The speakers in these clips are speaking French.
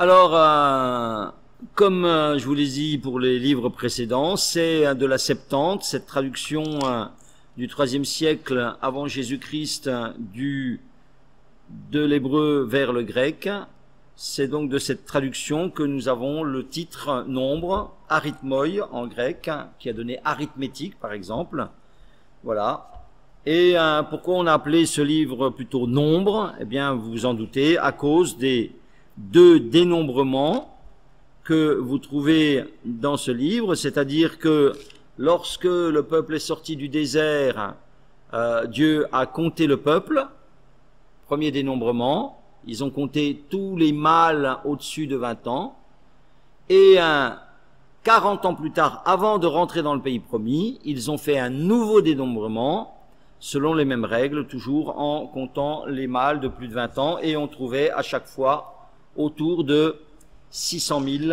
Alors, comme je vous l'ai dit pour les livres précédents, c'est de la Septante, cette traduction du IIIe siècle avant Jésus-Christ de l'hébreu vers le grec. C'est donc de cette traduction que nous avons le titre nombre, arithmoi en grec, qui a donné arithmétique par exemple. Voilà. Et pourquoi on a appelé ce livre plutôt nombre? Eh bien, vous vous en doutez, à cause des deux dénombrements que vous trouvez dans ce livre, c'est-à-dire que lorsque le peuple est sorti du désert, Dieu a compté le peuple, premier dénombrement, ils ont compté tous les mâles au-dessus de 20 ans, et 40 ans plus tard, avant de rentrer dans le pays promis, ils ont fait un nouveau dénombrement, selon les mêmes règles, toujours en comptant les mâles de plus de 20 ans, et on trouvait à chaque fois autour de 600 000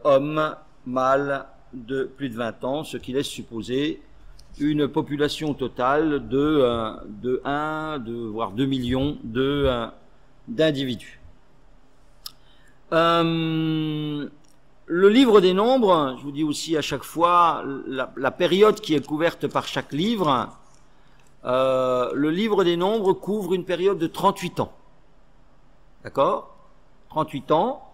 hommes mâles de plus de 20 ans, ce qui laisse supposer une population totale de 1, voire 2 millions d'individus. Le livre des nombres, je vous dis aussi à chaque fois la période qui est couverte par chaque livre. Le livre des nombres couvre une période de 38 ans. D'accord? 38 ans,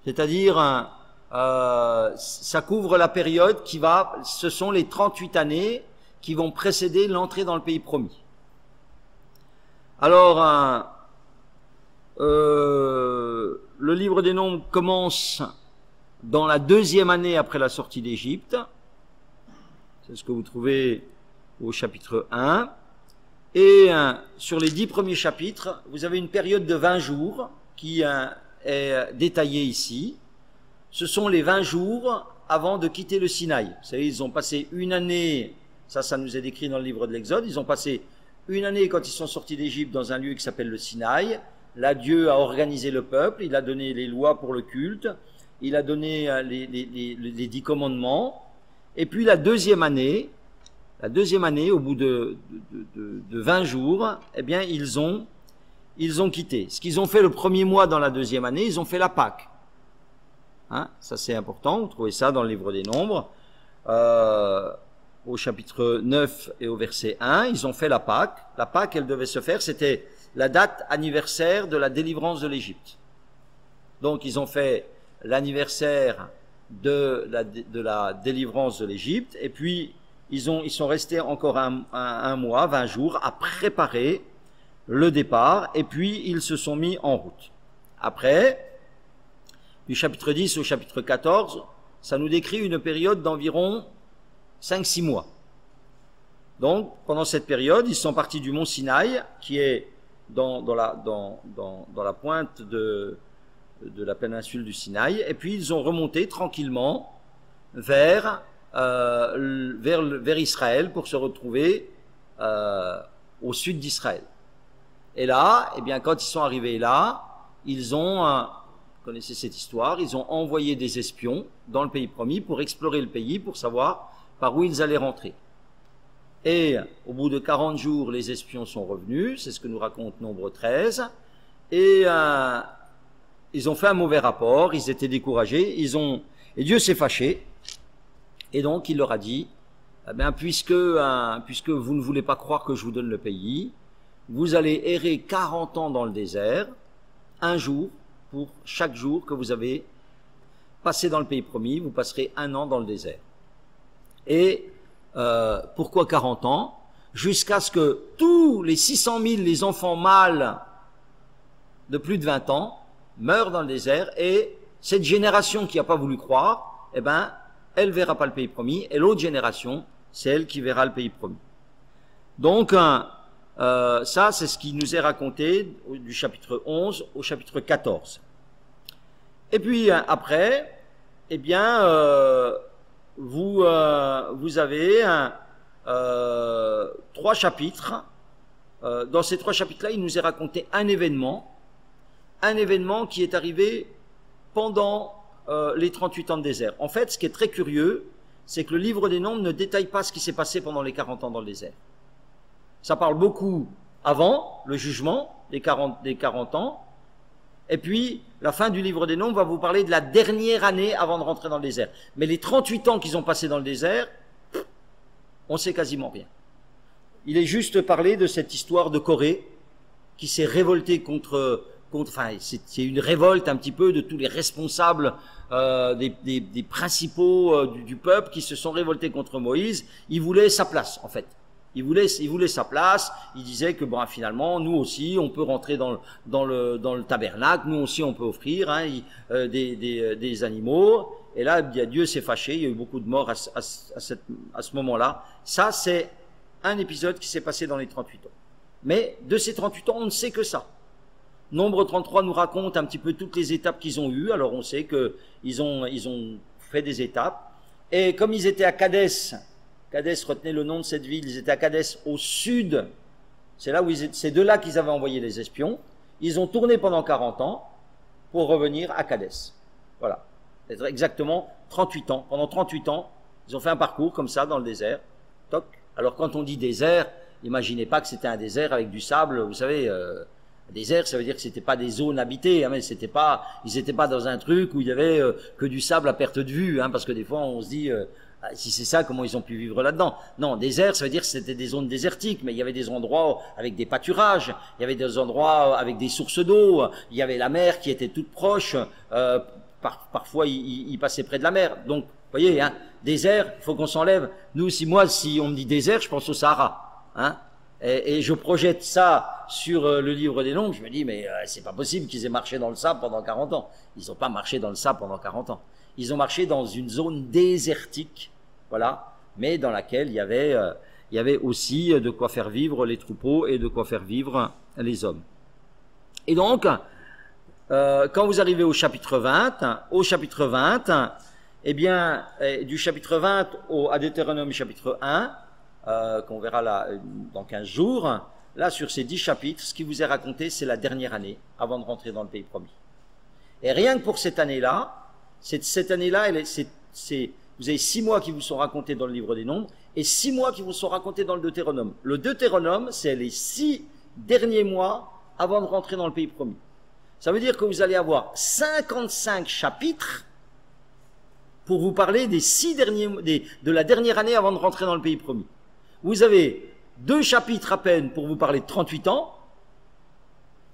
c'est-à-dire ça couvre la période ce sont les 38 années qui vont précéder l'entrée dans le pays promis. Alors, le livre des nombres commence dans la 2e année après la sortie d'Égypte. C'est ce que vous trouvez au chapitre 1. Et sur les 10 premiers chapitres, vous avez une période de 20 jours qui est détaillée ici. Ce sont les 20 jours avant de quitter le Sinaï. Vous savez, ils ont passé une année, ça nous est décrit dans le livre de l'Exode, ils ont passé une année quand ils sont sortis d'Égypte dans un lieu qui s'appelle le Sinaï. Là, Dieu a organisé le peuple, il a donné les lois pour le culte, il a donné les 10 commandements. Et puis la deuxième année, au bout de 20 jours, eh bien, ils ont quitté. Ce qu'ils ont fait le premier mois dans la 2e année, ils ont fait la Pâque. Hein, ça c'est important, vous trouvez ça dans le livre des nombres. Au chapitre 9 et au verset 1, ils ont fait la Pâque. La Pâque, elle devait se faire, c'était la date anniversaire de la délivrance de l'Égypte. Donc ils ont fait l'anniversaire de la délivrance de l'Égypte, et puis ils sont restés encore un mois, 20 jours, à préparer le départ, et puis ils se sont mis en route. Après, du chapitre 10 au chapitre 14, ça nous décrit une période d'environ 5-6 mois. Donc, pendant cette période, ils sont partis du mont Sinaï, qui est dans la pointe de la péninsule du Sinaï, et puis ils ont remonté tranquillement vers Israël pour se retrouver au sud d'Israël. Et là, eh bien, quand ils sont arrivés là, ils ont, vous connaissez cette histoire, ils ont envoyé des espions dans le pays promis pour explorer le pays, pour savoir par où ils allaient rentrer. Et au bout de 40 jours, les espions sont revenus, c'est ce que nous raconte Nombre 13, et ils ont fait un mauvais rapport, ils étaient découragés, et Dieu s'est fâché, et donc il leur a dit, eh bien, puisque vous ne voulez pas croire que je vous donne le pays, vous allez errer 40 ans dans le désert, un jour pour chaque jour que vous avez passé dans le pays promis, vous passerez 1 an dans le désert. Et pourquoi 40 ans? Jusqu'à ce que tous les 600 000 les enfants mâles de plus de 20 ans meurent dans le désert, et cette génération qui n'a pas voulu croire, eh ben, elle verra pas le pays promis, et l'autre génération, c'est elle qui verra le pays promis. Donc, ça, c'est ce qui nous est raconté du chapitre 11 au chapitre 14. Et puis, après, eh bien, vous avez 3 chapitres. Dans ces 3 chapitres-là, il nous est raconté un événement qui est arrivé pendant les 38 ans de désert. En fait, ce qui est très curieux, c'est que le livre des Nombres ne détaille pas ce qui s'est passé pendant les 40 ans dans le désert. Ça parle beaucoup avant le jugement des 40 ans, et puis la fin du livre des Nombres va vous parler de la dernière année avant de rentrer dans le désert. Mais les 38 ans qu'ils ont passés dans le désert, on sait quasiment rien. Il est juste parlé de cette histoire de Corée qui s'est révoltée contre enfin, c'est une révolte un petit peu de tous les responsables des principaux du peuple qui se sont révoltés contre Moïse. Ils voulaient sa place, en fait. Ils voulaient sa place. Ils disaient que bon, finalement, nous aussi, on peut rentrer dans le tabernacle. Nous aussi, on peut offrir des animaux. Et là, Dieu s'est fâché. Il y a eu beaucoup de morts à ce moment-là. Ça, c'est un épisode qui s'est passé dans les 38 ans. Mais de ces 38 ans, on ne sait que ça. Nombre 33 nous raconte un petit peu toutes les étapes qu'ils ont eues. Alors, on sait qu'ils ont fait des étapes. Et comme ils étaient à Kadès, retenez le nom de cette ville, ils étaient à Kadès au sud. C'est de là qu'ils avaient envoyé les espions. Ils ont tourné pendant 40 ans pour revenir à Kadès. Voilà. C'est exactement 38 ans. Pendant 38 ans, ils ont fait un parcours comme ça dans le désert. Toc. Alors, quand on dit désert, imaginez pas que c'était un désert avec du sable, vous savez, désert, ça veut dire que c'était pas des zones habitées, hein, mais ils étaient pas dans un truc où il y avait que du sable à perte de vue, hein, parce que des fois on se dit, si c'est ça, comment ils ont pu vivre là-dedans? Non, désert, ça veut dire que c'était des zones désertiques, mais il y avait des endroits avec des pâturages, il y avait des endroits avec des sources d'eau, il y avait la mer qui était toute proche, parfois il passait près de la mer. Donc, vous voyez, hein, désert, il faut qu'on s'enlève. Nous, si on me dit désert, je pense au Sahara, hein. Et je projette ça sur le livre des Nombres, je me dis, mais c'est pas possible qu'ils aient marché dans le sable pendant 40 ans. Ils n'ont pas marché dans le sable pendant 40 ans. Ils ont marché dans une zone désertique, voilà, mais dans laquelle il y avait aussi de quoi faire vivre les troupeaux et de quoi faire vivre les hommes. Et donc, quand vous arrivez au chapitre 20, eh bien, du chapitre 20 à Deutéronome chapitre 1, qu'on verra là dans 15 jours, là sur ces 10 chapitres, ce qui vous est raconté, c'est la dernière année avant de rentrer dans le pays promis. Et rien que pour cette année-là, vous avez 6 mois qui vous sont racontés dans le livre des Nombres et 6 mois qui vous sont racontés dans le Deutéronome. Le Deutéronome, c'est les 6 derniers mois avant de rentrer dans le pays promis. Ça veut dire que vous allez avoir 55 chapitres pour vous parler des 6 derniers, de la dernière année avant de rentrer dans le pays promis. Vous avez 2 chapitres à peine pour vous parler de 38 ans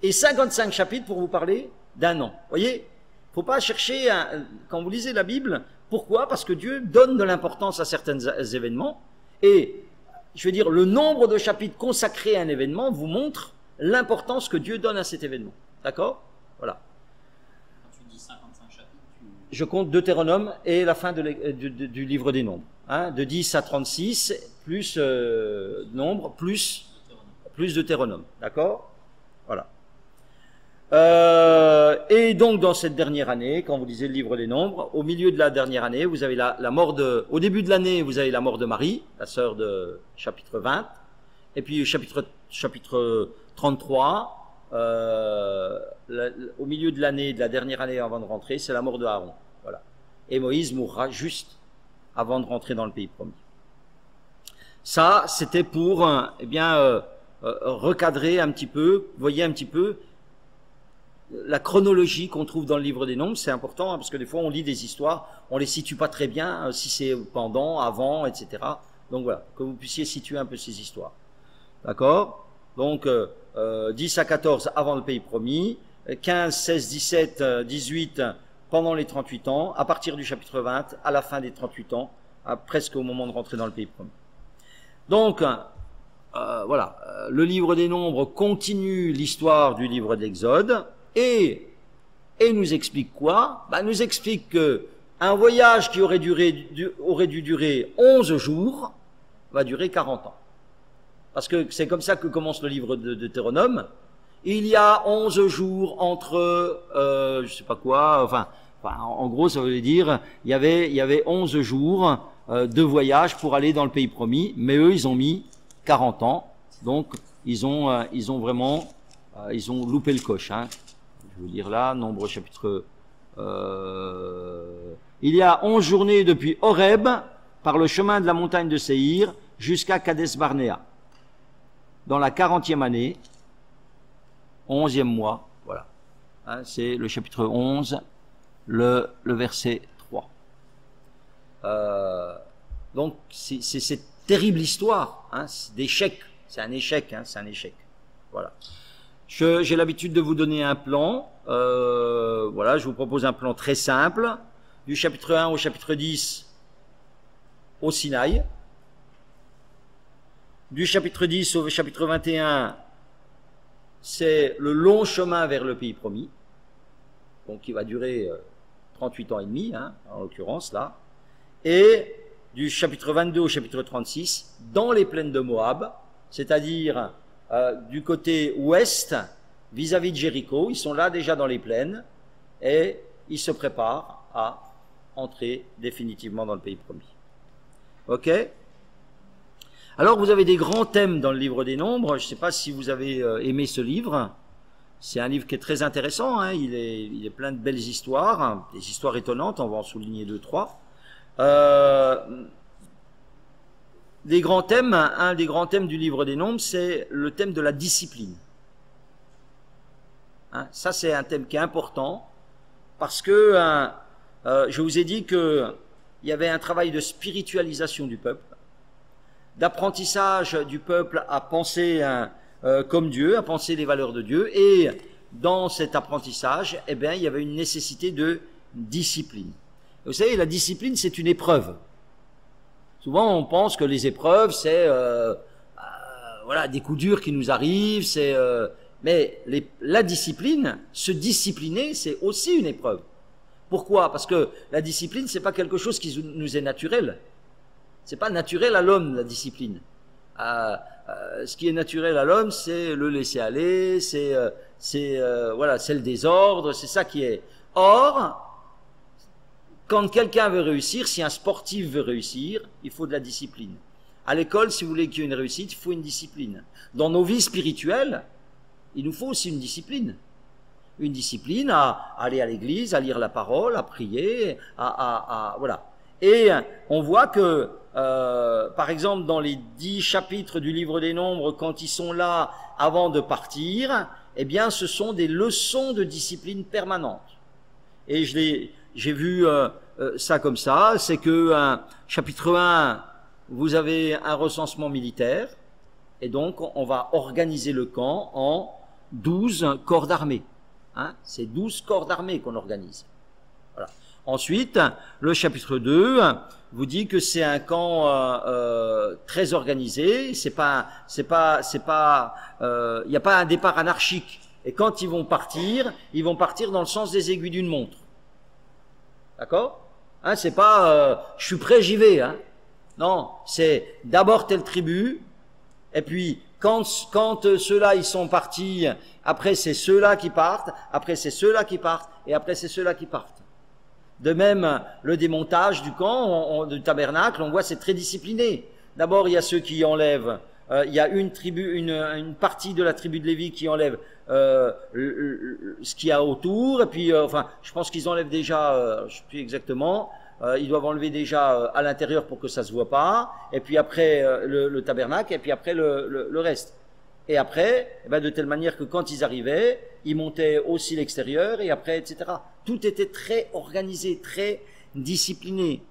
et 55 chapitres pour vous parler d'un an. Vous voyez, faut pas chercher, quand vous lisez la Bible, pourquoi? Parce que Dieu donne de l'importance à certains événements et, je veux dire, le nombre de chapitres consacrés à un événement vous montre l'importance que Dieu donne à cet événement. D'accord? Voilà. Quand tu dis 55 chapitres, je compte Deutéronome et la fin du livre des Nombres. Hein, de 10 à 36, plus Nombre, plus Deutéronome. D'accord? Voilà. Et donc, dans cette dernière année, quand vous lisez le livre des Nombres, au milieu de la dernière année, vous avez la mort au début de l'année, vous avez la mort de Marie, la sœur de chapitre 20, et puis chapitre 33, au milieu de l'année, de la dernière année avant de rentrer, c'est la mort de Aaron. Voilà. Et Moïse mourra juste avant de rentrer dans le pays promis. Ça, c'était pour, recadrer un petit peu, voyez un petit peu, la chronologie qu'on trouve dans le livre des Nombres. C'est important, hein, parce que des fois, on lit des histoires, on les situe pas très bien, si c'est pendant, avant, etc. Donc voilà, que vous puissiez situer un peu ces histoires. D'accord? Donc, 10 à 14 avant le pays promis, 15, 16, 17, 18 pendant les 38 ans, à partir du chapitre 20, à la fin des 38 ans, presque au moment de rentrer dans le pays promis. Donc, voilà, le livre des Nombres continue l'histoire du livre d'Exode et nous explique quoi? Nous explique que un voyage qui aurait dû durer 11 jours va durer 40 ans. Parce que c'est comme ça que commence le livre de Deutéronome. Il y a 11 jours entre, je sais pas quoi, enfin, en gros, ça veut dire, il y avait 11 jours de voyage pour aller dans le pays promis, mais eux, ils ont mis 40 ans. Donc, ils ont vraiment, ils ont loupé le coche, hein. Je veux dire là, Nombre chapitre, il y a 11 journées depuis Horeb, par le chemin de la montagne de Séhir, jusqu'à Kadès Barnéa. Dans la 40e année, 11e mois, voilà. Hein, c'est le chapitre 11, le verset 3. Donc, c'est cette terrible histoire hein, d'échec. C'est un échec, hein, c'est un échec. Voilà. J'ai l'habitude de vous donner un plan. Voilà, je vous propose un plan très simple. Du chapitre 1 au chapitre 10, au Sinaï. Du chapitre 10 au chapitre 21, c'est le long chemin vers le pays promis. Donc, qui va durer 38 ans et demi, hein, en l'occurrence, là. Et du chapitre 22 au chapitre 36, dans les plaines de Moab, c'est-à-dire du côté ouest, vis-à-vis de Jéricho, ils sont là déjà dans les plaines, et ils se préparent à entrer définitivement dans le pays promis. Ok? Alors vous avez des grands thèmes dans le livre des Nombres, je ne sais pas si vous avez aimé ce livre, c'est un livre qui est très intéressant, hein. Il est plein de belles histoires, hein, des histoires étonnantes, on va en souligner 2-3. Les grands thèmes, un des grands thèmes du livre des Nombres, c'est le thème de la discipline. Hein, ça, c'est un thème qui est important parce que je vous ai dit qu'il y avait un travail de spiritualisation du peuple, d'apprentissage du peuple à penser comme Dieu, à penser les valeurs de Dieu, et dans cet apprentissage, eh bien, il y avait une nécessité de discipline. Vous savez, la discipline, c'est une épreuve. Souvent, on pense que les épreuves, c'est voilà, des coups durs qui nous arrivent, mais la discipline, se discipliner, c'est aussi une épreuve. Pourquoi? Parce que la discipline, c'est pas quelque chose qui nous est naturel. C'est pas naturel à l'homme, la discipline. Ce qui est naturel à l'homme, c'est le laisser aller, voilà, c'est le désordre, c'est ça qui est. Or, quand quelqu'un veut réussir, si un sportif veut réussir, il faut de la discipline. À l'école, si vous voulez qu'il y ait une réussite, il faut une discipline. Dans nos vies spirituelles, il nous faut aussi une discipline. Une discipline à aller à l'église, à lire la parole, à prier, voilà. Et on voit que, par exemple, dans les 10 chapitres du livre des Nombres, quand ils sont là avant de partir, eh bien, ce sont des leçons de discipline permanente. Et j'ai vu ça comme ça, c'est que chapitre 1, vous avez un recensement militaire, et donc on va organiser le camp en 12 corps d'armée. Hein, c'est 12 corps d'armée qu'on organise. Voilà. Ensuite, le chapitre 2 vous dit que c'est un camp très organisé, il n'y a pas un départ anarchique. Et quand ils vont partir dans le sens des aiguilles d'une montre. D'accord? Hein, c'est pas je suis prêt, j'y vais. Hein. Non, c'est d'abord telle tribu, et puis quand ceux-là ils sont partis, après c'est ceux-là qui partent, après c'est ceux-là qui partent, et après c'est ceux-là qui partent. De même, le démontage du camp, du tabernacle, on voit c'est très discipliné. D'abord il y a ceux qui enlèvent, il y a une partie de la tribu de Lévi qui enlève ce qu'il y a autour, et puis enfin, je pense qu'ils enlèvent déjà, je sais plus exactement, ils doivent enlever déjà à l'intérieur pour que ça se voit pas, et puis après le tabernacle, et puis après le reste. Et après, eh ben, de telle manière que quand ils arrivaient, ils montaient aussi l'extérieur, et après, etc. Tout était très organisé, très discipliné.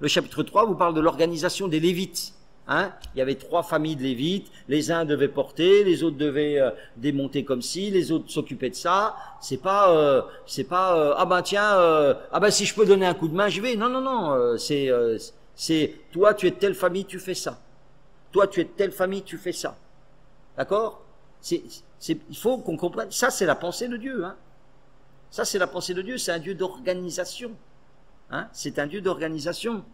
Le chapitre 3 vous parle de l'organisation des Lévites. Hein, il y avait 3 familles de Lévites, les uns devaient porter, les autres devaient démonter comme ci, les autres s'occupaient de ça. C'est pas ah ben tiens ah ben si je peux donner un coup de main, j'y vais. Non non non, c'est toi tu es de telle famille, tu fais ça. Toi tu es de telle famille, tu fais ça. D'accord? Il faut qu'on comprenne. Ça c'est la pensée de Dieu. Hein. Ça c'est la pensée de Dieu. C'est un Dieu d'organisation. Hein, c'est un Dieu d'organisation.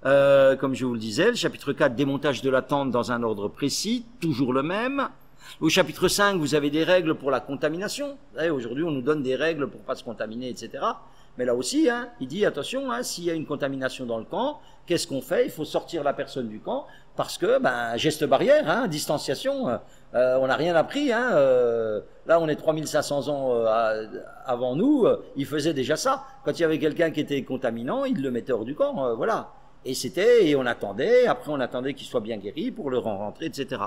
Comme je vous le disais, le chapitre 4, démontage de la tente dans un ordre précis, toujours le même. Au chapitre 5, vous avez des règles pour la contamination. Aujourd'hui, on nous donne des règles pour pas se contaminer, etc. Mais là aussi, hein, il dit, attention, hein, s'il y a une contamination dans le camp, qu'est-ce qu'on fait? Il faut sortir la personne du camp, parce que, geste barrière, hein, distanciation, on n'a rien appris. Hein, là, on est 3500 ans avant nous, ils faisaient déjà ça. Quand il y avait quelqu'un qui était contaminant, ils le mettaient hors du camp, voilà. Et on attendait, après on attendait qu'il soit bien guéri pour le rentrer, etc.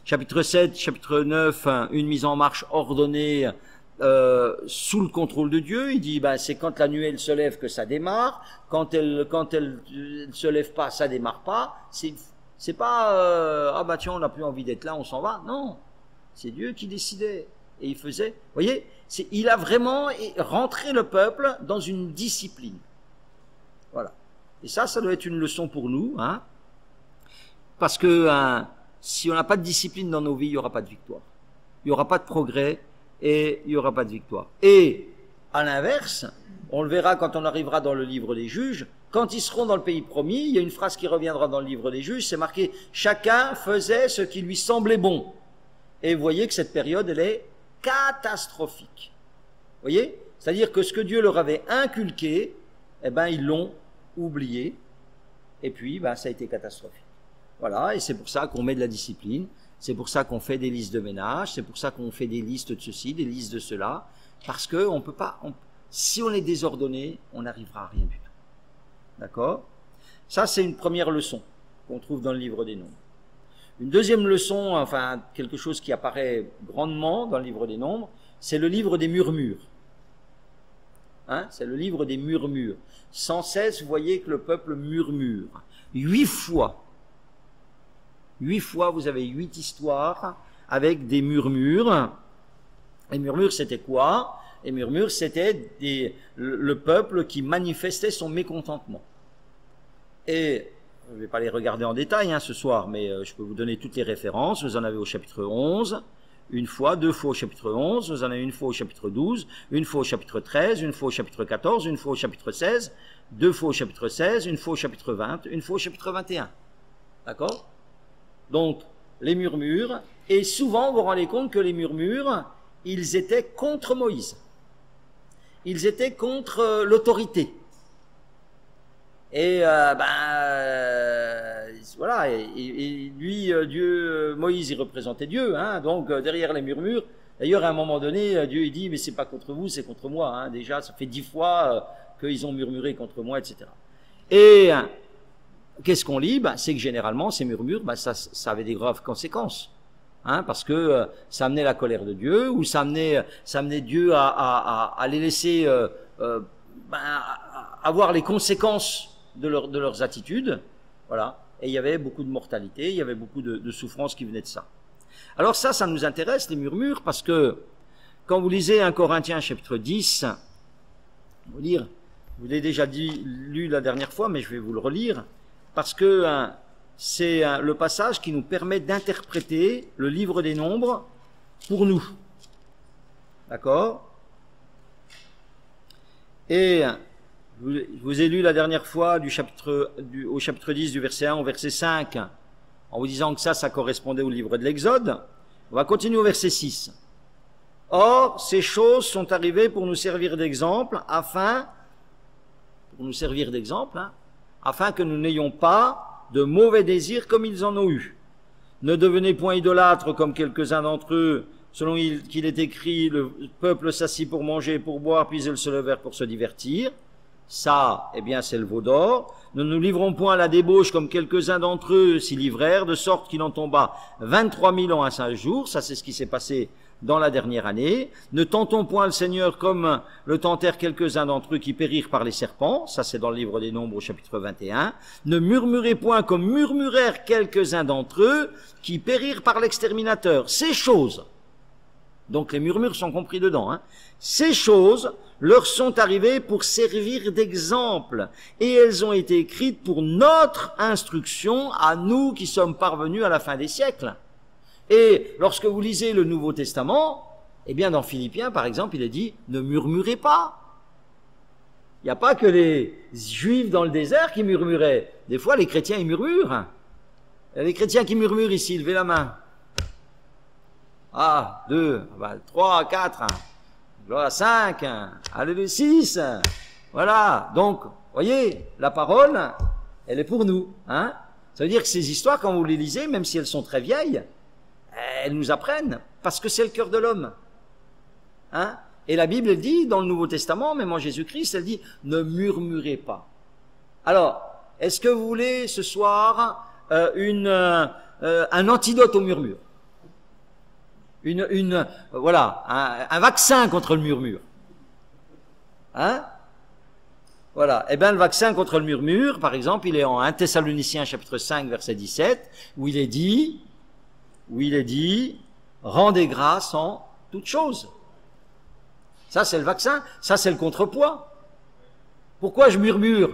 Chapitre 7, chapitre 9, une mise en marche ordonnée sous le contrôle de Dieu. Il dit, ben, c'est quand la nuée elle se lève que ça démarre. Quand elle se lève pas, ça démarre pas. C'est pas ah bah tiens, on n'a plus envie d'être là, on s'en va. Non, c'est Dieu qui décidait et il faisait. Vous voyez, il a vraiment rentré le peuple dans une discipline. Voilà. Et ça doit être une leçon pour nous, hein, parce que si on n'a pas de discipline dans nos vies, il n'y aura pas de victoire, il n'y aura pas de progrès et il n'y aura pas de victoire. Et à l'inverse, on le verra quand on arrivera dans le livre des Juges, quand ils seront dans le pays promis, il y a une phrase qui reviendra dans le livre des Juges, c'est marqué « Chacun faisait ce qui lui semblait bon ». Et vous voyez que cette période, elle est catastrophique. Vous voyez? C'est-à-dire que ce que Dieu leur avait inculqué, eh ben, ils l'ont oublié, et puis, ben, ça a été catastrophique. Voilà, et c'est pour ça qu'on met de la discipline, c'est pour ça qu'on fait des listes de ménage, c'est pour ça qu'on fait des listes de ceci, des listes de cela, parce que on peut pas, si on est désordonné, on n'arrivera à rien du tout. D'accord? Ça, c'est une première leçon qu'on trouve dans le livre des Nombres. Une deuxième leçon, enfin, quelque chose qui apparaît grandement dans le livre des Nombres, c'est le livre des murmures. Hein? C'est le livre des murmures. Sans cesse, vous voyez que le peuple murmure. 8 fois, vous avez 8 histoires avec des murmures. Les murmures, c'était quoi? Les murmures, c'était le peuple qui manifestait son mécontentement. Et je ne vais pas les regarder en détail ce soir, mais je peux vous donner toutes les références. Vous en avez au chapitre 11, une fois, 2 fois au chapitre 11, vous en avez une fois au chapitre 12, une fois au chapitre 13, une fois au chapitre 14, une fois au chapitre 16, 2 fois au chapitre 16, une fois au chapitre 20, une fois au chapitre 21. D'accord? Donc, les murmures, et souvent vous vous rendez compte que les murmures, ils étaient contre Moïse. Ils étaient contre l'autorité. Et voilà, et lui, Dieu, Moïse, il représentait Dieu, hein, donc derrière les murmures. D'ailleurs, à un moment donné, Dieu il dit, mais c'est pas contre vous, c'est contre moi. Hein, déjà, ça fait 10 fois qu'ils ont murmuré contre moi, etc. Et qu'est-ce qu'on lit? C'est que généralement, ces murmures, ça avait des graves conséquences. Hein, parce que ça amenait la colère de Dieu, ou ça amenait Dieu à les laisser avoir les conséquences de leurs attitudes, voilà. Et il y avait beaucoup de mortalité, il y avait beaucoup de souffrances qui venaient de ça. Alors ça nous intéresse, les murmures, parce que quand vous lisez 1 Corinthiens chapitre 10, vous l'avez déjà lu la dernière fois, mais je vais vous le relire, parce que c'est le passage qui nous permet d'interpréter le livre des Nombres pour nous. D'accord? Et je vous ai lu la dernière fois au chapitre 10 du verset 1 au verset 5, en vous disant que ça correspondait au livre de l'Exode. On va continuer au verset 6. Or, ces choses sont arrivées pour nous servir d'exemple, afin que nous n'ayons pas de mauvais désirs comme ils en ont eu. Ne devenez point idolâtres comme quelques-uns d'entre eux, selon qu'il est écrit, le peuple s'assit pour manger et pour boire, puis ils se levèrent pour se divertir. Ça, eh bien, c'est le veau d'or. Ne nous livrons point à la débauche comme quelques-uns d'entre eux s'y livrèrent, de sorte qu'il en tomba 23 000 ans à 5 jours. Ça, c'est ce qui s'est passé dans la dernière année. Ne tentons point le Seigneur comme le tentèrent quelques-uns d'entre eux qui périrent par les serpents. Ça, c'est dans le livre des Nombres au chapitre 21. Ne murmurez point comme murmurèrent quelques-uns d'entre eux qui périrent par l'exterminateur. Ces choses, donc les murmures sont compris dedans, hein. Ces choses leur sont arrivées pour servir d'exemple, et elles ont été écrites pour notre instruction à nous qui sommes parvenus à la fin des siècles. Et lorsque vous lisez le Nouveau Testament, eh bien dans Philippiens par exemple, il est dit « ne murmurez pas ». Il n'y a pas que les Juifs dans le désert qui murmuraient. Des fois les chrétiens ils murmurent. Il y a les chrétiens qui murmurent ici, levez la main. 2, 3, 4, 5, allez, 6. Voilà, donc, voyez, la parole, elle est pour nous. Hein. Ça veut dire que ces histoires, quand vous les lisez, même si elles sont très vieilles, elles nous apprennent, parce que c'est le cœur de l'homme. Hein. Et la Bible elle dit, dans le Nouveau Testament, même en Jésus-Christ, elle dit, ne murmurez pas. Alors, est-ce que vous voulez ce soir un antidote au murmure? Voilà, un vaccin contre le murmure. Hein? Voilà. Eh bien, le vaccin contre le murmure, par exemple, il est en 1 Thessaloniciens chapitre 5, verset 17, où il est dit, rendez grâce en toutes choses. Ça, c'est le vaccin. Ça, c'est le contrepoids. Pourquoi je murmure?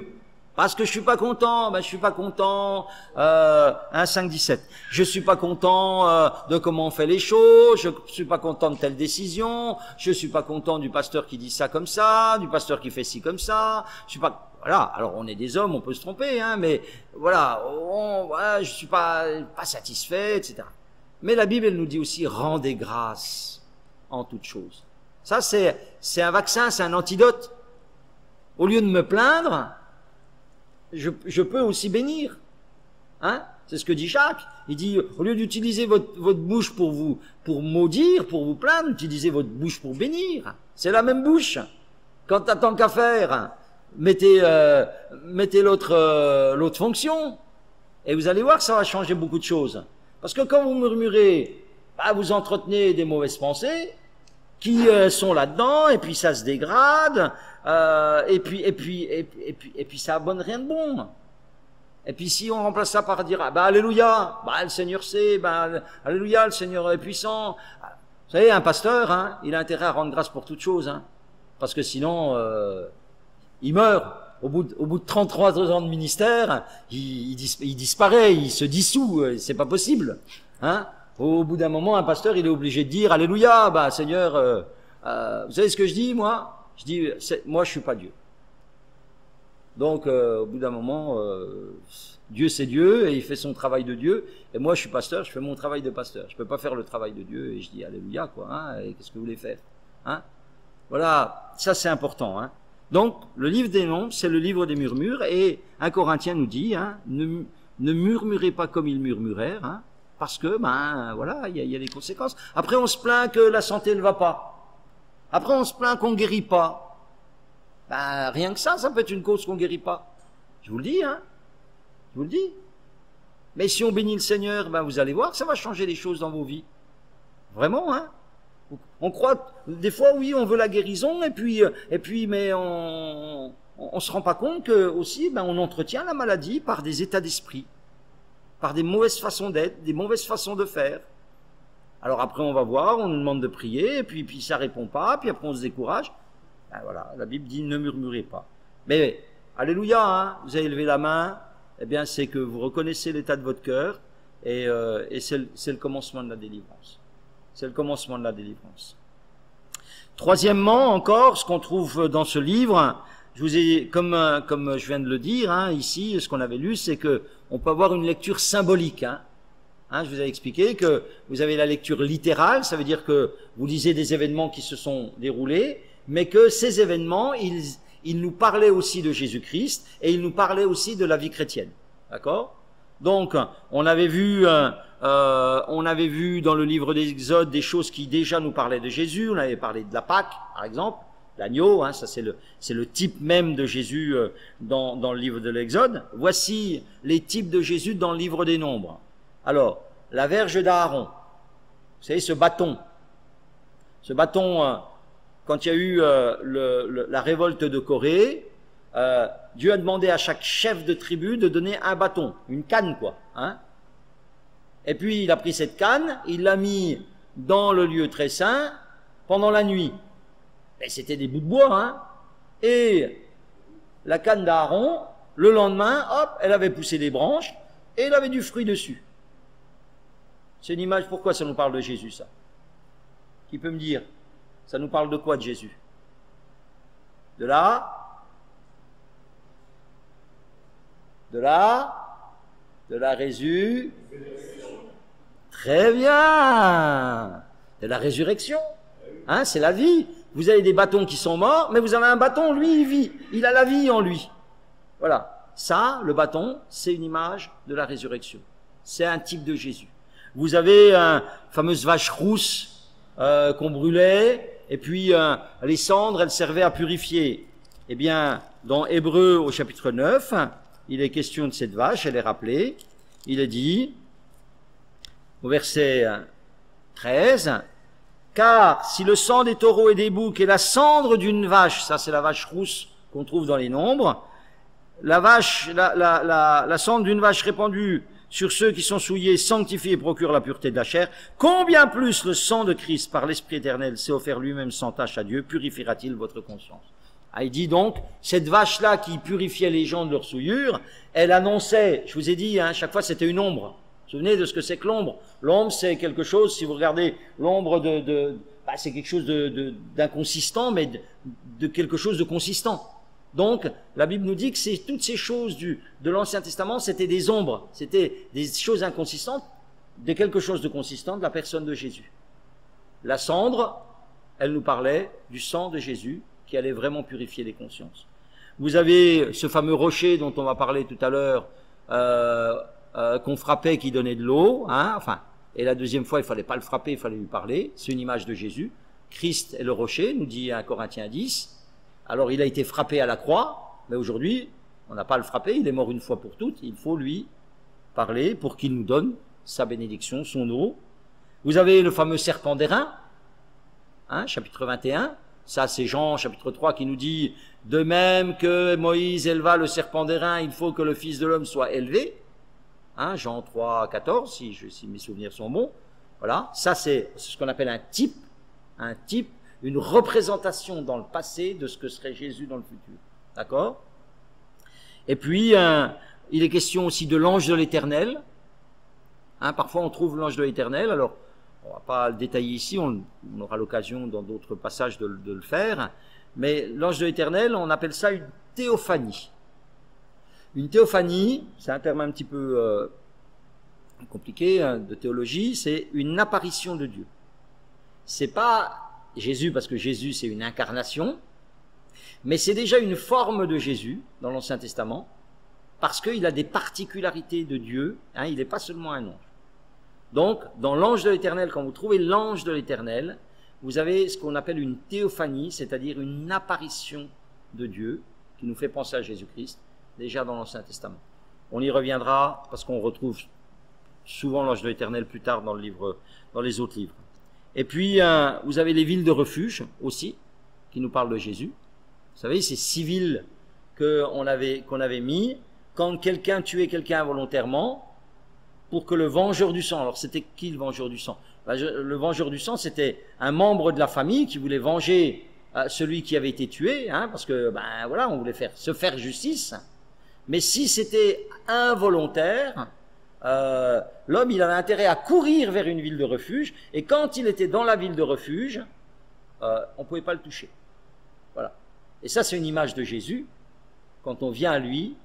Parce que je suis pas content, je suis pas content, 1, 5, 17. Je suis pas content de comment on fait les choses, je suis pas content de telle décision, je suis pas content du pasteur qui dit ça comme ça, du pasteur qui fait ci comme ça, je suis pas, voilà. Alors on est des hommes, on peut se tromper, hein, mais voilà, je suis pas satisfait, etc. Mais la Bible, elle nous dit aussi, rendez grâce en toutes choses. Ça, c'est un vaccin, c'est un antidote. Au lieu de me plaindre, je peux aussi bénir. Hein? C'est ce que dit Jacques. Il dit, au lieu d'utiliser votre bouche pour maudire, pour vous plaindre, utilisez votre bouche pour bénir. C'est la même bouche. Quand t'as tant qu'à faire, mettez l'autre fonction. Et vous allez voir que ça va changer beaucoup de choses. Parce que quand vous murmurez, vous entretenez des mauvaises pensées qui sont là-dedans, et puis ça se dégrade, et puis ça abonne rien de bon. Et puis si on remplace ça par dire alléluia, le Seigneur sait, alléluia, le Seigneur est puissant. Vous savez, un pasteur, hein, il a intérêt à rendre grâce pour toutes choses, hein, parce que sinon il meurt. Au bout de 33 ans de ministère, il disparaît, il se dissout, c'est pas possible, hein. Au bout d'un moment, un pasteur, il est obligé de dire alléluia, Seigneur, vous savez ce que je dis, moi? Je dis, moi, je suis pas Dieu. Donc, au bout d'un moment, Dieu, c'est Dieu, et il fait son travail de Dieu, et moi, je suis pasteur, je fais mon travail de pasteur. Je peux pas faire le travail de Dieu, et je dis alléluia, quoi, hein, et qu'est-ce que vous voulez faire, hein? Voilà, ça, c'est important, hein. Donc, le livre des Nombres, c'est le livre des murmures, et 1 Corinthiens nous dit, hein, ne murmurez pas comme ils murmurèrent, hein, parce que, voilà, il y a des conséquences. Après, on se plaint que la santé ne va pas. Après, on se plaint qu'on ne guérit pas. Rien que ça peut être une cause qu'on ne guérit pas. Je vous le dis, hein. Je vous le dis. Mais si on bénit le Seigneur, vous allez voir que ça va changer les choses dans vos vies. Vraiment, hein. On croit, des fois, oui, on veut la guérison, et puis, mais on se rend pas compte que, aussi, on entretient la maladie par des états d'esprit, par des mauvaises façons d'être, des mauvaises façons de faire. Alors après, on va voir, on nous demande de prier, et puis ça répond pas, puis après on se décourage. Voilà, la Bible dit ne murmurez pas. Mais, alléluia, hein, vous avez levé la main, eh bien c'est que vous reconnaissez l'état de votre cœur, et c'est le commencement de la délivrance. C'est le commencement de la délivrance. Troisièmement, encore, ce qu'on trouve dans ce livre, je vous ai, comme je viens de le dire, hein, ici, ce qu'on avait lu, c'est que on peut avoir une lecture symbolique, hein. Hein, je vous ai expliqué que vous avez la lecture littérale, ça veut dire que vous lisez des événements qui se sont déroulés, mais que ces événements, ils nous parlaient aussi de Jésus-Christ, et ils nous parlaient aussi de la vie chrétienne. D'accord? Donc, on avait vu dans le livre d'Exode des choses qui déjà nous parlaient de Jésus. On avait parlé de la Pâque, par exemple, l'agneau, hein, ça c'est le type même de Jésus dans le livre de l'Exode. Voici les types de Jésus dans le livre des Nombres. Alors, la verge d'Aaron, vous savez, ce bâton, quand il y a eu la révolte de Corée, Dieu a demandé à chaque chef de tribu de donner un bâton, une canne, quoi, hein. Et puis, il a pris cette canne, il l'a mis dans le lieu très saint pendant la nuit. Et c'était des bouts de bois, hein. Et la canne d'Aaron, le lendemain, hop, elle avait poussé des branches et elle avait du fruit dessus. C'est une image, pourquoi ça nous parle de Jésus, ça? Qui peut me dire? Ça nous parle de quoi, de Jésus? De la résurrection. Très bien. De la résurrection. Hein, c'est la vie. Vous avez des bâtons qui sont morts, mais vous avez un bâton, lui, il vit. Il a la vie en lui. Voilà. Ça, le bâton, c'est une image de la résurrection. C'est un type de Jésus. Vous avez une fameuse vache rousse qu'on brûlait, et puis les cendres, elles servaient à purifier. Eh bien, dans Hébreux au chapitre 9, il est question de cette vache, elle est rappelée. Il est dit, au verset 13, Car si le sang des taureaux et des boucs et la cendre d'une vache, ça c'est la vache rousse qu'on trouve dans les nombres, la cendre d'une vache répandue sur ceux qui sont souillés, sanctifie et procure la pureté de la chair, combien plus le sang de Christ par l'Esprit éternel s'est offert lui-même sans tache à Dieu, purifiera-t-il votre conscience? Ah, il dit donc, cette vache-là qui purifiait les gens de leur souillure, elle annonçait, je vous ai dit, hein, chaque fois c'était une ombre. Vous vous souvenez de ce que c'est que l'ombre? L'ombre c'est quelque chose, si vous regardez l'ombre c'est quelque chose d'inconsistant, mais de quelque chose de consistant. Donc, la Bible nous dit que toutes ces choses de l'Ancien Testament, c'était des ombres, c'était des choses inconsistantes, de quelque chose de consistant de la personne de Jésus. La cendre, elle nous parlait du sang de Jésus qui allait vraiment purifier les consciences. Vous avez ce fameux rocher dont on va parler tout à l'heure, qu'on frappait, qui donnait de l'eau, hein, et la deuxième fois, il fallait pas le frapper, il fallait lui parler. C'est une image de Jésus. Christ est le rocher, nous dit 1 Corinthiens 10. Alors il a été frappé à la croix, mais aujourd'hui, on n'a pas à le frapper, il est mort une fois pour toutes, il faut lui parler pour qu'il nous donne sa bénédiction, son eau. Vous avez le fameux serpent d'airain, hein, chapitre 21, ça c'est Jean, chapitre 3, qui nous dit « De même que Moïse éleva le serpent d'airain, il faut que le Fils de l'homme soit élevé. » Hein, Jean 3, 14, si mes souvenirs sont bons. Voilà, ça c'est ce qu'on appelle un type, une représentation dans le passé de ce que serait Jésus dans le futur. D'accord? Et puis, il est question aussi de l'ange de l'Éternel. Hein, parfois, on trouve l'ange de l'Éternel. Alors, on va pas le détailler ici, on aura l'occasion dans d'autres passages de le faire. Mais l'ange de l'Éternel, on appelle ça une théophanie. Une théophanie, c'est un terme un petit peu compliqué de théologie, c'est une apparition de Dieu. C'est pas Jésus, parce que Jésus c'est une incarnation, mais c'est déjà une forme de Jésus dans l'Ancien Testament, parce qu'il a des particularités de Dieu, hein, il n'est pas seulement un ange. Donc, dans l'ange de l'Éternel, quand vous trouvez l'ange de l'Éternel, vous avez ce qu'on appelle une théophanie, c'est-à-dire une apparition de Dieu, qui nous fait penser à Jésus-Christ, déjà dans l'Ancien Testament. On y reviendra, parce qu'on retrouve souvent l'ange de l'Éternel plus tard dans les autres livres. Et puis, vous avez les villes de refuge aussi, qui nous parlent de Jésus. Vous savez, ces 6 villes qu'on avait mis, quand quelqu'un tuait quelqu'un involontairement, pour que le vengeur du sang, alors c'était qui le vengeur du sang? Le vengeur du sang, c'était un membre de la famille qui voulait venger celui qui avait été tué, hein, parce que, voilà, on voulait se faire justice. Mais si c'était involontaire, l'homme, il avait intérêt à courir vers une ville de refuge, et quand il était dans la ville de refuge, on ne pouvait pas le toucher. Voilà. Et ça, c'est une image de Jésus. Quand on vient à lui,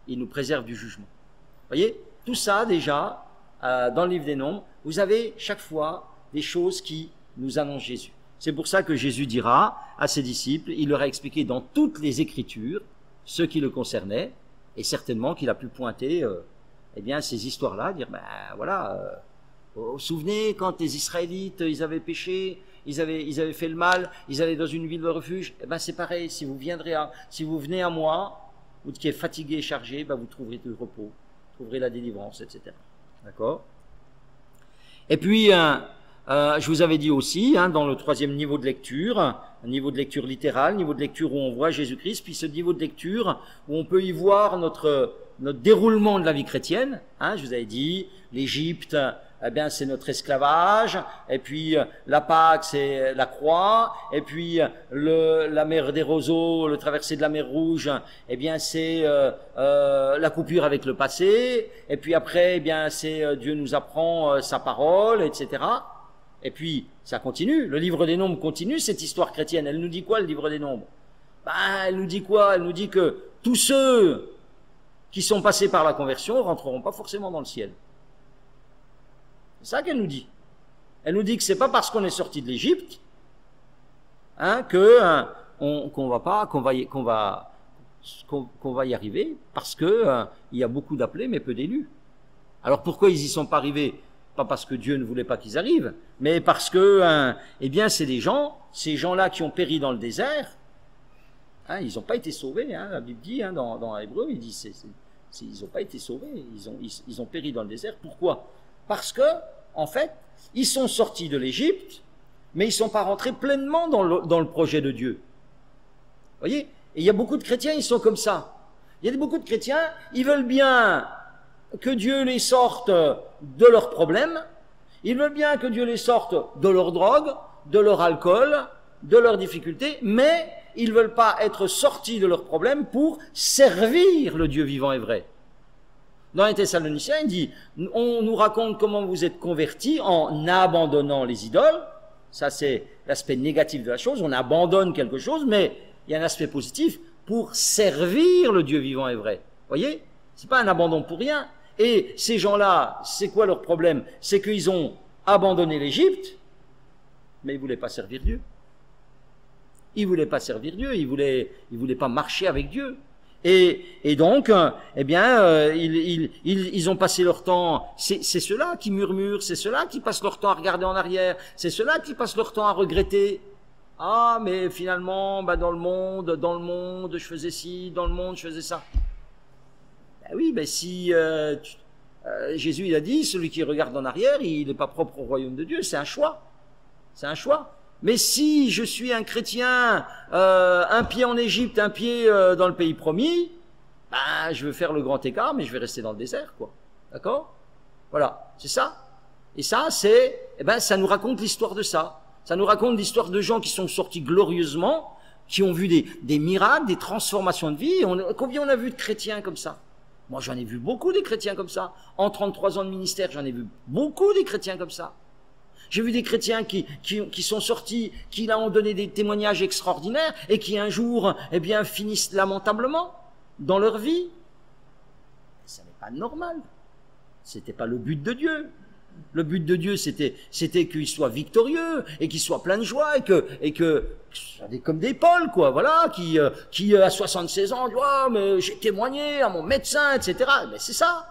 il nous préserve du jugement. Vous voyez, tout ça, déjà, dans le livre des Nombres, vous avez chaque fois des choses qui nous annoncent Jésus. C'est pour ça que Jésus dira à ses disciples, il leur a expliqué dans toutes les Écritures ce qui le concernait, et certainement qu'il a pu pointer ces histoires-là, dire, vous vous souvenez quand les Israélites, ils avaient péché, ils avaient fait le mal, ils allaient dans une ville de refuge, c'est pareil, si vous venez à moi, vous qui êtes fatigué et chargé, vous trouverez du repos, vous trouverez la délivrance, etc. D'accord? Et puis, je vous avais dit aussi, dans le 3e niveau de lecture, un niveau de lecture littérale, niveau de lecture où on voit Jésus-Christ, puis ce niveau de lecture où on peut y voir notre déroulement de la vie chrétienne. Je vous avais dit, l'Égypte, c'est notre esclavage, et puis la Pâque, c'est la croix, et puis la mer des roseaux, le traversée de la mer Rouge, c'est la coupure avec le passé, et puis après, c'est Dieu nous apprend sa parole, etc. Et puis, ça continue, le livre des Nombres continue, cette histoire chrétienne. Elle nous dit quoi, le livre des Nombres? Elle nous dit quoi? Elle nous dit que tous ceux qui sont passés par la conversion rentreront pas forcément dans le ciel. C'est ça qu'elle nous dit. Elle nous dit que c'est pas parce qu'on est sorti de l'Égypte qu'on va y arriver, parce que il y a beaucoup d'appelés mais peu d'élus. Alors pourquoi ils y sont pas arrivés? Pas parce que Dieu ne voulait pas qu'ils arrivent, mais parce que c'est ces gens-là qui ont péri dans le désert. Ils n'ont pas été sauvés. La Bible dit dans Hébreu, il dit ils n'ont pas été sauvés. Ils ont péri dans le désert. Pourquoi? Parce que, en fait, ils sont sortis de l'Égypte, mais ils ne sont pas rentrés pleinement dans le projet de Dieu. Vous voyez? Et il y a beaucoup de chrétiens, ils sont comme ça. Il y a beaucoup de chrétiens, ils veulent bien que Dieu les sorte de leurs problèmes, ils veulent bien que Dieu les sorte de leur drogue, de leur alcool, de leurs difficultés, mais ils ne veulent pas être sortis de leurs problèmes pour servir le Dieu vivant et vrai. Dans les Thessaloniciens, il dit, on nous raconte comment vous êtes convertis en abandonnant les idoles. Ça, c'est l'aspect négatif de la chose. On abandonne quelque chose, mais il y a un aspect positif pour servir le Dieu vivant et vrai. Vous voyez? C'est pas un abandon pour rien. Et ces gens-là, c'est quoi leur problème? C'est qu'ils ont abandonné l'Égypte, mais ils ne voulaient pas servir Dieu. Ils ne voulaient pas servir Dieu, ils voulaient pas marcher avec Dieu. Et donc, eh bien, ils ont passé leur temps, c'est ceux-là qui murmurent, c'est ceux-là qui passent leur temps à regarder en arrière, c'est ceux-là qui passent leur temps à regretter. Ah, mais finalement, bah, dans le monde, je faisais ci, dans le monde, je faisais ça. Ben oui, ben si Jésus, il a dit, celui qui regarde en arrière, il n'est pas propre au royaume de Dieu, c'est un choix. C'est un choix. Mais si je suis un chrétien, un pied en Égypte, un pied dans le pays promis, ben, je veux faire le grand écart, mais je vais rester dans le désert, quoi. D'accord? Voilà, c'est ça. Et ça, eh ben, ça nous raconte l'histoire de ça. Ça nous raconte l'histoire de gens qui sont sortis glorieusement, qui ont vu des miracles, des transformations de vie. Combien on a vu de chrétiens comme ça? Moi, j'en ai vu beaucoup des chrétiens comme ça. En 33 ans de ministère, j'en ai vu beaucoup des chrétiens comme ça. J'ai vu des chrétiens qui sont sortis, qui là ont donné des témoignages extraordinaires et qui un jour, eh bien, finissent lamentablement dans leur vie. Ça n'est pas normal. C'était pas le but de Dieu. Le but de Dieu, c'était qu'ils soient victorieux et qu'ils soient pleins de joie et que comme des Paul, quoi, voilà, qui à 76 ans, oh, mais j'ai témoigné à mon médecin, etc. Mais c'est ça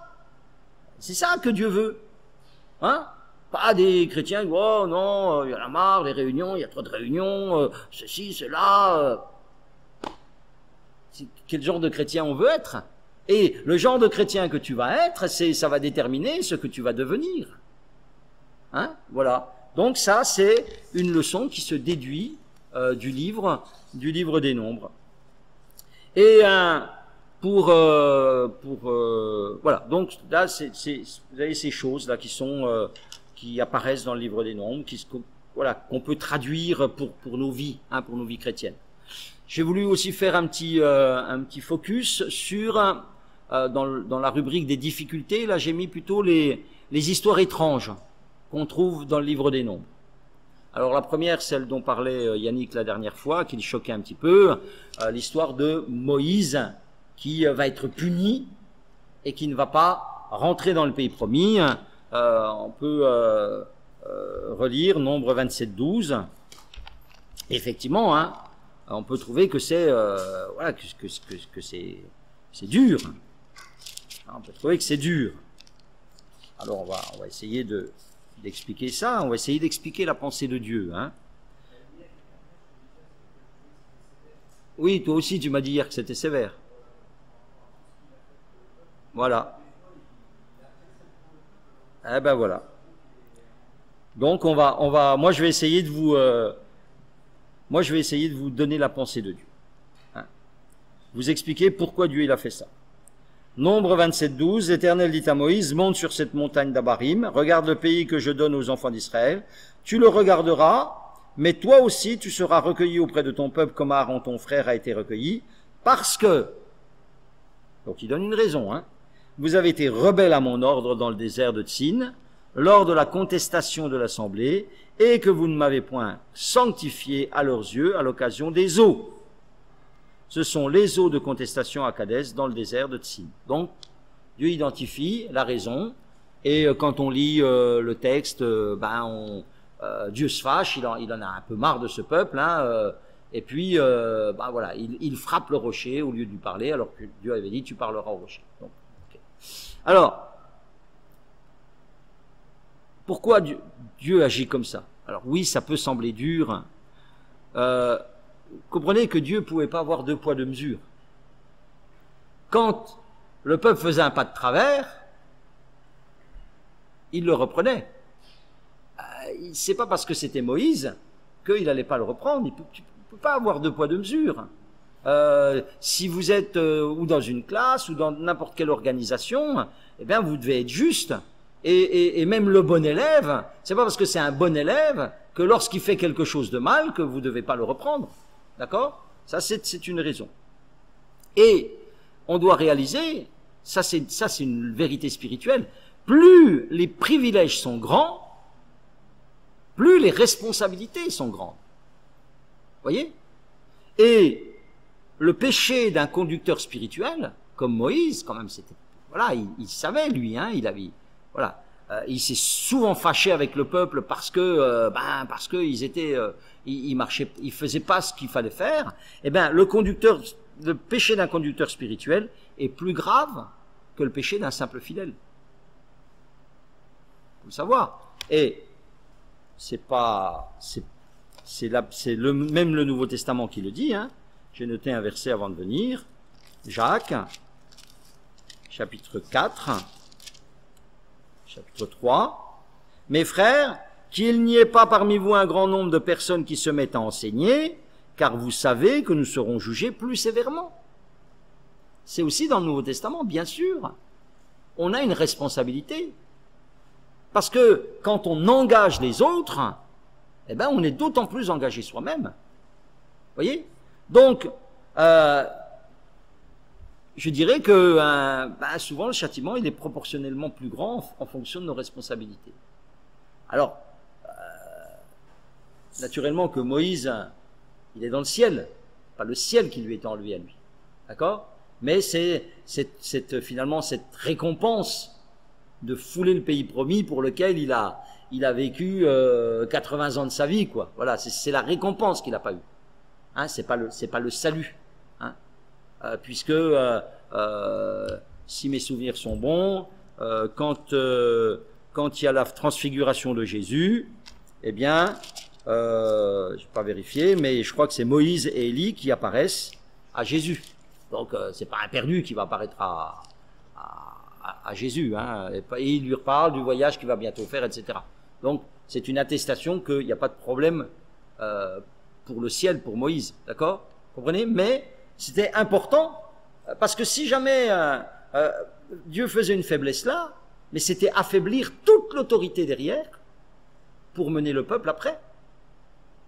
que Dieu veut, hein? Pas des chrétiens, oh non, il y en a marre, les réunions, il y a trop de réunions, ceci, cela. Quel genre de chrétien on veut être? Et le genre de chrétien que tu vas être, ça va déterminer ce que tu vas devenir. Hein? Voilà. Donc ça, c'est une leçon qui se déduit du livre des Nombres. Et voilà. Donc là, vous avez ces choses là qui apparaissent dans le livre des Nombres, qu'on peut traduire pour nos vies, hein, pour nos vies chrétiennes. J'ai voulu aussi faire un petit focus sur dans la rubrique des difficultés. Là, j'ai mis plutôt les histoires étranges qu'on trouve dans le livre des Nombres. Alors la première, celle dont parlait Yannick la dernière fois, qui le choquait un petit peu, l'histoire de Moïse qui va être puni et qui ne va pas rentrer dans le pays promis. On peut relire Nombre 27, 12. Effectivement, hein, on peut trouver que c'est voilà, que c'est dur. On peut trouver que c'est dur. Alors on va essayer d'expliquer ça, on va essayer d'expliquer la pensée de Dieu. Hein. Oui, toi aussi, tu m'as dit hier que c'était sévère. Voilà. Eh ben voilà. Donc moi je vais essayer de vous donner la pensée de Dieu. Hein. Vous expliquer pourquoi Dieu il a fait ça. Nombre 27, 12, l'Éternel dit à Moïse, monte sur cette montagne d'Abarim, regarde le pays que je donne aux enfants d'Israël, tu le regarderas, mais toi aussi tu seras recueilli auprès de ton peuple comme Aaron ton frère a été recueilli, parce que, donc il donne une raison, hein, vous avez été rebelles à mon ordre dans le désert de Tsin, lors de la contestation de l'assemblée, et que vous ne m'avez point sanctifié à leurs yeux à l'occasion des eaux. Ce sont les eaux de contestation à Kadès dans le désert de Tsin. Donc, Dieu identifie la raison, et quand on lit le texte, Dieu se fâche, il en a un peu marre de ce peuple, hein, et puis, voilà, il frappe le rocher au lieu de lui parler, alors que Dieu avait dit, tu parleras au rocher. Donc, okay. Alors, pourquoi Dieu agit comme ça? Alors oui, ça peut sembler dur. Comprenez que Dieu ne pouvait pas avoir deux poids, deux mesures. Quand le peuple faisait un pas de travers, il le reprenait. C'est pas parce que c'était Moïse qu'il n'allait pas le reprendre. Tu ne peux pas avoir deux poids, deux mesures. Si vous êtes ou dans une classe ou dans n'importe quelle organisation, eh bien vous devez être juste. Et même le bon élève, c'est pas parce que c'est un bon élève que lorsqu'il fait quelque chose de mal que vous ne devez pas le reprendre. D'accord? Ça, c'est une raison. Et on doit réaliser, ça c'est une vérité spirituelle, plus les privilèges sont grands, plus les responsabilités sont grandes. Voyez? Et le péché d'un conducteur spirituel, comme Moïse, quand même, c'était, voilà, il savait, lui, hein, voilà, il s'est souvent fâché avec le peuple parce que ils étaient, ils marchaient, ils faisaient pas ce qu'il fallait faire. Eh bien, le péché d'un conducteur spirituel est plus grave que le péché d'un simple fidèle. Faut le savoir. Et même le Nouveau Testament qui le dit, hein. J'ai noté un verset avant de venir. Jacques, chapitre 4, chapitre 3. Mes frères, qu'il n'y ait pas parmi vous un grand nombre de personnes qui se mettent à enseigner, car vous savez que nous serons jugés plus sévèrement. C'est aussi dans le Nouveau Testament, bien sûr. On a une responsabilité. Parce que quand on engage les autres, eh ben, on est d'autant plus engagé soi-même. Voyez? Donc, je dirais que souvent le châtiment il est proportionnellement plus grand en fonction de nos responsabilités. Alors, naturellement que Moïse, il est dans le ciel, pas le ciel qui lui est enlevé à lui, d'accord? Mais c'est finalement cette récompense de fouler le pays promis pour lequel il a vécu 80 ans de sa vie, quoi. Voilà, c'est la récompense qu'il n'a pas eue. Hein, c'est pas le salut, hein, puisque si mes souvenirs sont bons, quand il y a la transfiguration de Jésus, eh bien, je vais pas vérifier, mais je crois que c'est Moïse et Élie qui apparaissent à Jésus. Donc c'est pas un perdu qui va apparaître à Jésus, hein, et il lui reparle du voyage qu'il va bientôt faire, etc. Donc c'est une attestation qu'il n'y a pas de problème pour le ciel, pour Moïse, d'accord? Comprenez? Mais c'était important, parce que si jamais Dieu faisait une faiblesse là, mais c'était affaiblir toute l'autorité derrière pour mener le peuple après.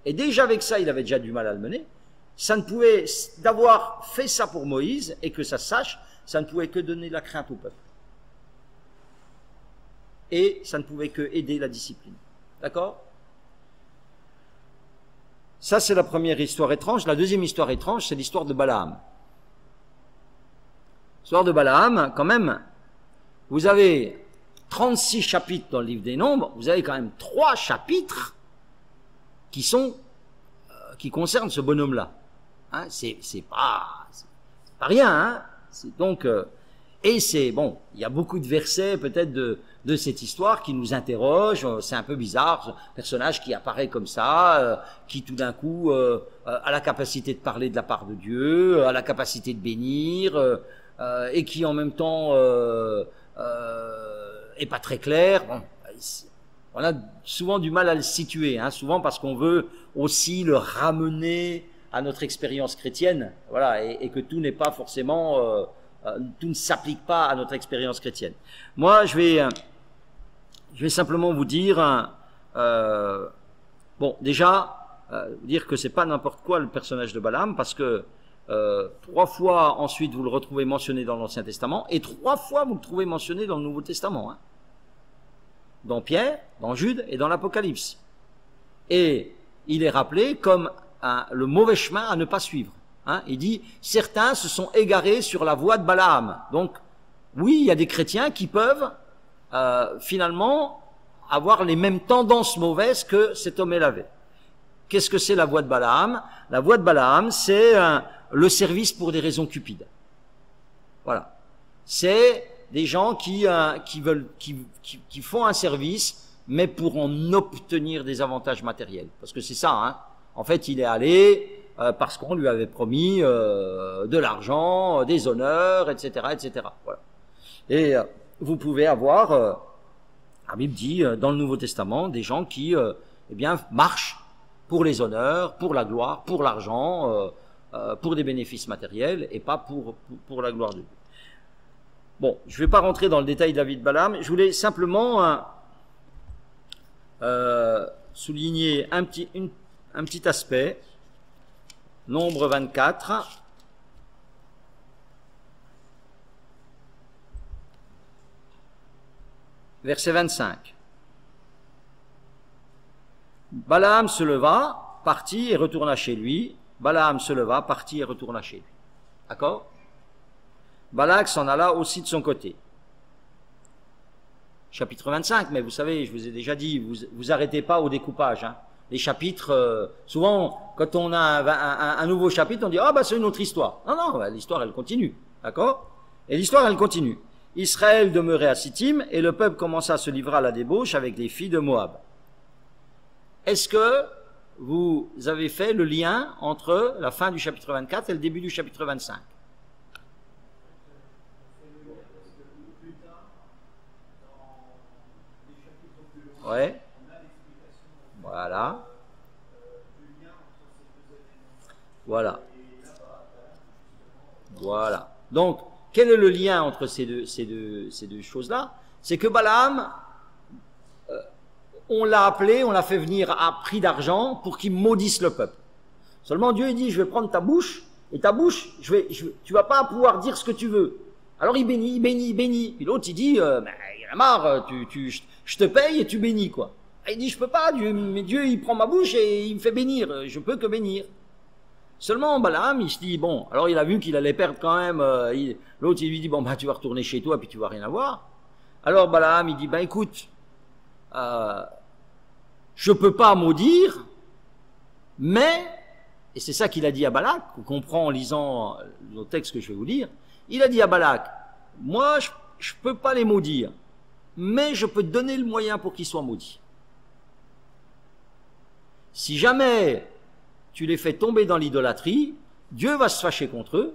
Et déjà avec ça, il avait déjà du mal à le mener. Ça ne pouvait, d'avoir fait ça pour Moïse, et que ça sache, ça ne pouvait que donner la crainte au peuple. Et ça ne pouvait que aider la discipline. D'accord? Ça, c'est la première histoire étrange. La deuxième histoire étrange, c'est l'histoire de Balaam. L'histoire de Balaam, quand même, vous avez 36 chapitres dans le livre des Nombres, vous avez quand même 3 chapitres qui concernent ce bonhomme-là. Hein, c'est pas rien, hein. Donc, et c'est bon, il y a beaucoup de versets peut-être de cette histoire qui nous interrogent. C'est un peu bizarre, ce personnage qui apparaît comme ça, qui tout d'un coup a la capacité de parler de la part de Dieu, a la capacité de bénir, et qui en même temps est pas très clair. Bon, on a souvent du mal à le situer, hein, souvent parce qu'on veut aussi le ramener à notre expérience chrétienne, voilà, et que tout n'est pas forcément, tout ne s'applique pas à notre expérience chrétienne. Moi, je vais simplement vous dire, bon, déjà, dire que c'est pas n'importe quoi le personnage de Balaam, parce que 3 fois ensuite vous le retrouvez mentionné dans l'Ancien Testament, et 3 fois vous le trouvez mentionné dans le Nouveau Testament, hein, dans Pierre, dans Jude et dans l'Apocalypse. Et il est rappelé comme le mauvais chemin à ne pas suivre. Hein, il dit, certains se sont égarés sur la voie de Balaam. Donc, oui, il y a des chrétiens qui peuvent finalement avoir les mêmes tendances mauvaises que cet homme avait. Qu'est-ce que c'est la voie de Balaam? La voie de Balaam, c'est le service pour des raisons cupides. Voilà. C'est des gens qui font un service, mais pour en obtenir des avantages matériels. Parce que c'est ça, hein. En fait, il est allé parce qu'on lui avait promis de l'argent, des honneurs, etc., etc. Voilà. Et vous pouvez avoir, la Bible dit dans le Nouveau Testament, des gens qui, eh bien, marchent pour les honneurs, pour la gloire, pour l'argent, pour des bénéfices matériels et pas pour la gloire de Dieu. Bon, je ne vais pas rentrer dans le détail de la vie de Balaam, je voulais simplement souligner un petit aspect. Nombre 24. Verset 25. Balaam se leva, partit et retourna chez lui. Balaam se leva, partit et retourna chez lui. D'accord? Balak s'en alla aussi de son côté. Chapitre 25, mais vous savez, je vous ai déjà dit, vous arrêtez pas au découpage. Hein. Les chapitres, souvent, quand on a un nouveau chapitre, on dit « Ah, bah c'est une autre histoire ». Non, non, bah, l'histoire, elle continue. D'accord? Et l'histoire, elle continue. Israël demeurait à Sittim, et le peuple commença à se livrer à la débauche avec les filles de Moab. Est-ce que vous avez fait le lien entre la fin du chapitre 24 et le début du chapitre 25? Ouais. Voilà. Voilà. Voilà. Donc, quel est le lien entre ces deux choses-là? C'est que Balaam, on l'a appelé, on l'a fait venir à prix d'argent pour qu'il maudisse le peuple. Seulement Dieu il dit, je vais prendre ta bouche, et ta bouche, tu vas pas pouvoir dire ce que tu veux. Alors il bénit, il bénit, il bénit. Puis l'autre il dit, il en a marre, je te paye et tu bénis quoi. Et il dit, je peux pas, mais Dieu il prend ma bouche et il me fait bénir, je peux que bénir. Seulement Balaam, il se dit, bon, alors il a vu qu'il allait perdre quand même, l'autre il lui dit, bon bah tu vas retourner chez toi puis tu vas rien avoir. Alors Balaam il dit, ben écoute, je peux pas maudire, mais, et c'est ça qu'il a dit à Balak, qu'on comprend en lisant le texte que je vais vous lire, il a dit à Balak, moi je peux pas les maudire, mais je peux te donner le moyen pour qu'ils soient maudits. Si jamais tu les fais tomber dans l'idolâtrie, Dieu va se fâcher contre eux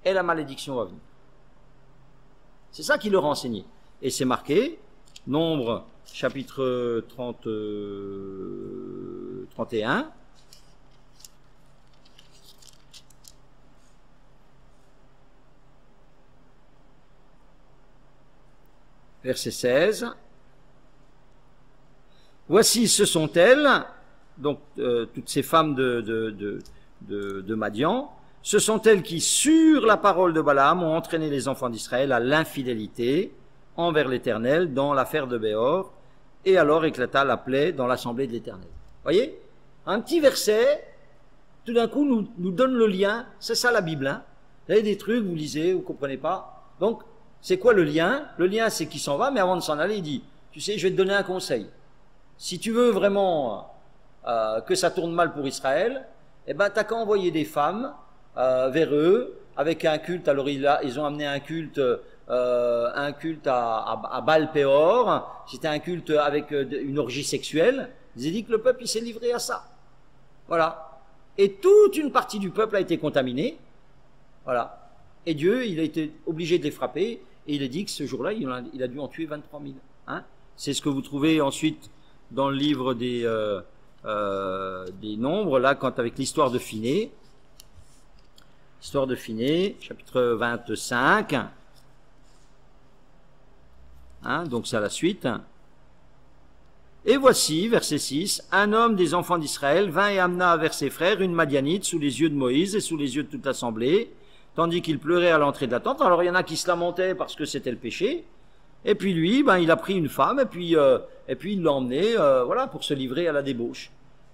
et la malédiction va venir. C'est ça qu'il leur a enseigné. Et c'est marqué, Nombre, chapitre 31. Verset 16. Voici, ce sont elles, donc toutes ces femmes de Madian, ce sont elles qui, sur la parole de Balaam, ont entraîné les enfants d'Israël à l'infidélité envers l'Éternel dans l'affaire de Béor, et alors éclata la plaie dans l'assemblée de l'Éternel. Voyez, un petit verset, tout d'un coup, nous donne le lien. C'est ça la Bible. Hein. Vous avez des trucs, vous lisez, vous comprenez pas. Donc, c'est quoi le lien? Le lien, c'est qu'il s'en va, mais avant de s'en aller, il dit, tu sais, je vais te donner un conseil. Si tu veux vraiment que ça tourne mal pour Israël, eh ben, t'as qu'à envoyer des femmes vers eux, avec un culte. Alors, ils ont amené un culte à Baal Péor. C'était un culte avec une orgie sexuelle. Ils ont dit que le peuple il s'est livré à ça. Voilà. Et toute une partie du peuple a été contaminée. Voilà. Et Dieu, il a été obligé de les frapper. Et il a dit que ce jour-là, il a dû en tuer 23 000. Hein? C'est ce que vous trouvez ensuite dans le livre des Nombres, là, avec l'histoire de Phinées. Histoire de Phinées, chapitre 25. Hein, donc c'est à la suite. Et voici, verset 6, un homme des enfants d'Israël vint et amena vers ses frères une Madianite sous les yeux de Moïse et sous les yeux de toute l'assemblée, tandis qu'il pleurait à l'entrée de la tente. Alors il y en a qui se lamentaient parce que c'était le péché. Et puis lui, il a pris une femme et puis il l'a emmené, voilà, pour se livrer à la débauche.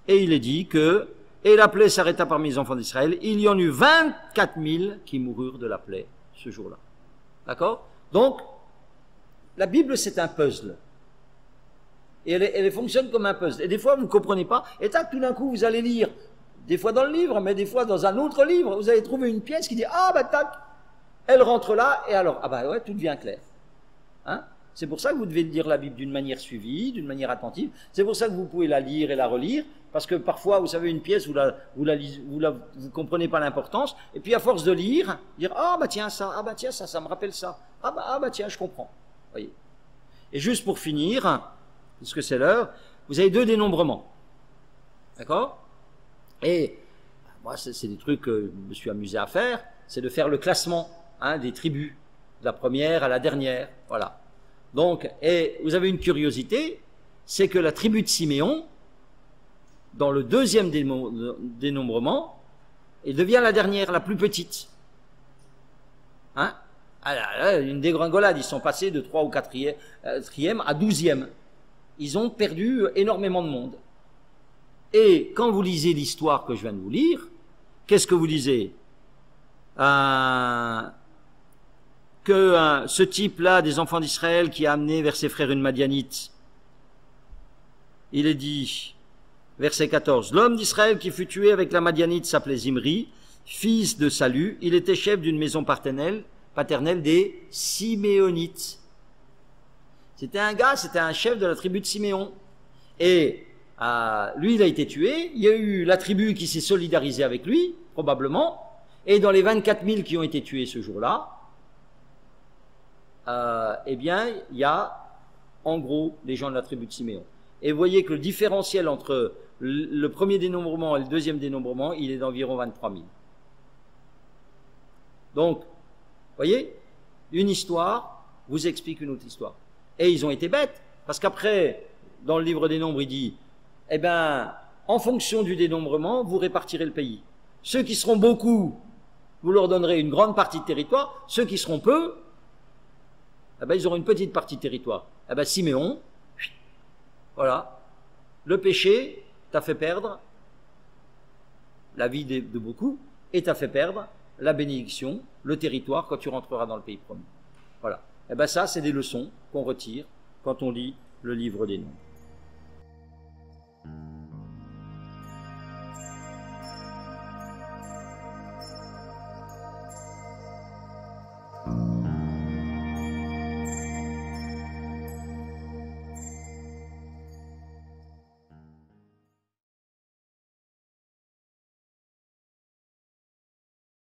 Et il est dit que, et la plaie s'arrêta parmi les enfants d'Israël. Il y en eut 24 000 qui moururent de la plaie ce jour-là. D'accord? Donc, la Bible, c'est un puzzle. Et elle fonctionne comme un puzzle. Et des fois, vous ne comprenez pas. Et tac, tout d'un coup, vous allez lire, des fois dans le livre, mais des fois dans un autre livre, vous allez trouver une pièce qui dit, ah bah tac, elle rentre là, et alors, ah bah ouais, tout devient clair. Hein? C'est pour ça que vous devez lire la Bible d'une manière suivie, d'une manière attentive. C'est pour ça que vous pouvez la lire et la relire, parce que parfois, vous savez, une pièce, vous comprenez pas l'importance, et puis à force de lire, dire, ah bah tiens, ça me rappelle ça. Ah bah tiens, je comprends. Voyez. Et juste pour finir, parce que c'est l'heure, vous avez deux dénombrements. D'accord? Et moi, c'est des trucs que je me suis amusé à faire, c'est de faire le classement des tribus, de la première à la dernière. Voilà. Donc, et vous avez une curiosité, c'est que la tribu de Siméon, dans le deuxième dénombrement, elle devient la dernière, la plus petite. Hein? Une dégringolade, ils sont passés de 3 ou 4e à 12e. Ils ont perdu énormément de monde. Et quand vous lisez l'histoire que je viens de vous lire, qu'est-ce que vous lisez? Que ce type-là, des enfants d'Israël, qui a amené vers ses frères une Madianite, il est dit, verset 14, l'homme d'Israël qui fut tué avec la Madianite s'appelait Zimri, fils de Salu, il était chef d'une maison paternelle des Siméonites. C'était un chef de la tribu de Siméon. Et lui, il a été tué, il y a eu la tribu qui s'est solidarisée avec lui, probablement, et dans les 24 000 qui ont été tués ce jour-là, eh bien, il y a en gros les gens de la tribu de Siméon. Et vous voyez que le différentiel entre le premier dénombrement et le deuxième dénombrement, il est d'environ 23 000. Donc, vous voyez, une histoire vous explique une autre histoire. Et ils ont été bêtes, parce qu'après, dans le livre des Nombres, il dit, eh bien, en fonction du dénombrement, vous répartirez le pays. Ceux qui seront beaucoup, vous leur donnerez une grande partie de territoire. Ceux qui seront peu, eh ben, ils auront une petite partie de territoire. Eh ben, Siméon, voilà, le péché t'a fait perdre la vie de beaucoup et t'a fait perdre la bénédiction, le territoire quand tu rentreras dans le pays promis. Voilà. Eh ben ça, c'est des leçons qu'on retire quand on lit le livre des Nombres.